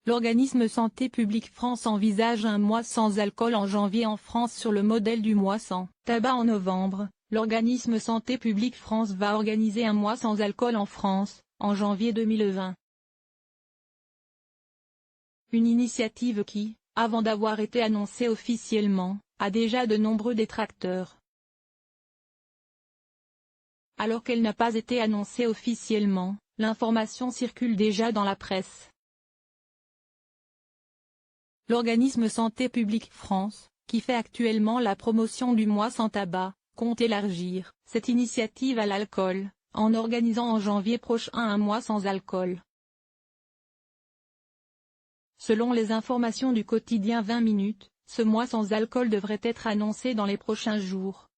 L'organisme Santé publique France envisage un mois sans alcool en janvier en France sur le modèle du mois sans tabac en novembre. L'organisme Santé publique France va organiser un mois sans alcool en France, en janvier 2020. Une initiative qui, avant d'avoir été annoncée officiellement, a déjà de nombreux détracteurs. Alors qu'elle n'a pas été annoncée officiellement, l'information circule déjà dans la presse. L'organisme Santé publique France, qui fait actuellement la promotion du mois sans tabac, compte élargir cette initiative à l'alcool, en organisant en janvier prochain un mois sans alcool. Selon les informations du quotidien 20 minutes, ce mois sans alcool devrait être annoncé dans les prochains jours.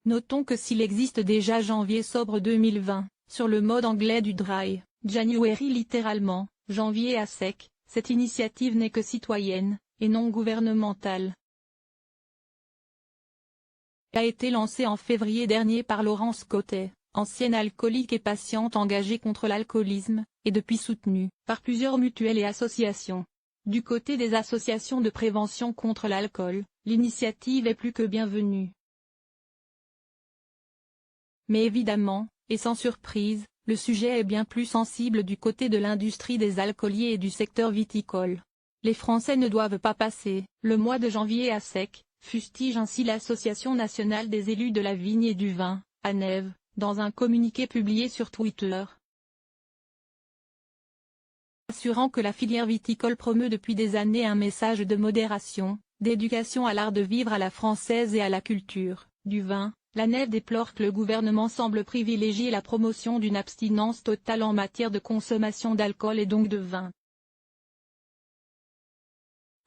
Notons que s'il existe déjà janvier sobre 2020, sur le mode anglais du dry January littéralement, janvier à sec, cette initiative n'est que citoyenne, et non gouvernementale. Elle a été lancée en février dernier par Laurence Cotet, ancienne alcoolique et patiente engagée contre l'alcoolisme, et depuis soutenue par plusieurs mutuelles et associations. Du côté des associations de prévention contre l'alcool, l'initiative est plus que bienvenue. Mais évidemment, et sans surprise, le sujet est bien plus sensible du côté de l'industrie des alcooliers et du secteur viticole. Les Français ne doivent pas passer le mois de janvier à sec, fustige ainsi l'Association nationale des élus de la vigne et du vin, ANEV, dans un communiqué publié sur Twitter. Assurant que la filière viticole promeut depuis des années un message de modération, d'éducation à l'art de vivre à la française et à la culture du vin, l'ANEV déplore que le gouvernement semble privilégier la promotion d'une abstinence totale en matière de consommation d'alcool et donc de vin.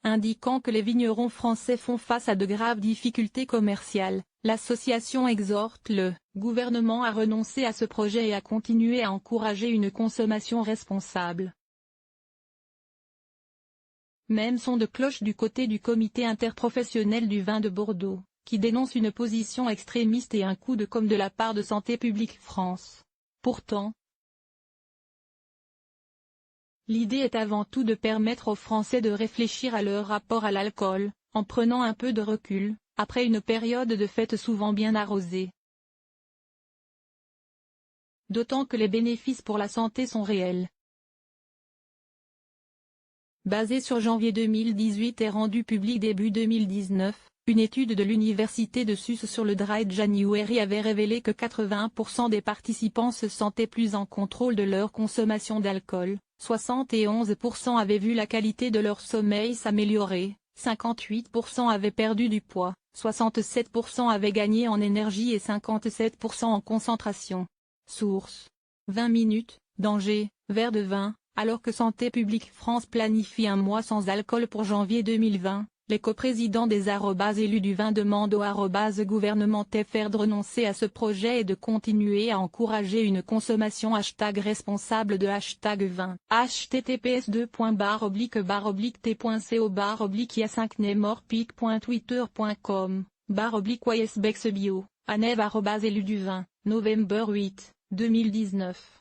Indiquant que les vignerons français font face à de graves difficultés commerciales, l'association exhorte le gouvernement à renoncer à ce projet et à continuer à encourager une consommation responsable. Même son de cloche du côté du comité interprofessionnel du vin de Bordeaux, qui dénonce une position extrémiste et un coup de com' de la part de Santé publique France. Pourtant, l'idée est avant tout de permettre aux Français de réfléchir à leur rapport à l'alcool, en prenant un peu de recul, après une période de fête souvent bien arrosée. D'autant que les bénéfices pour la santé sont réels. Basée sur janvier 2018 et rendue publique début 2019, une étude de l'université de Sus sur le Dry January avait révélé que 81% des participants se sentaient plus en contrôle de leur consommation d'alcool, 71% avaient vu la qualité de leur sommeil s'améliorer, 58% avaient perdu du poids, 67% avaient gagné en énergie et 57% en concentration. Source. 20 minutes, danger, verre de vin. Alors que Santé publique France planifie un mois sans alcool pour janvier 2020, les coprésidents des élus du vin demandent au gouvernement FR de renoncer à ce projet et de continuer à encourager une consommation #responsable de #vin. https://t.co/ia5nemorpic.twitter.com, /ysbexbio, anev@élus du vin, novembre 8, 2019.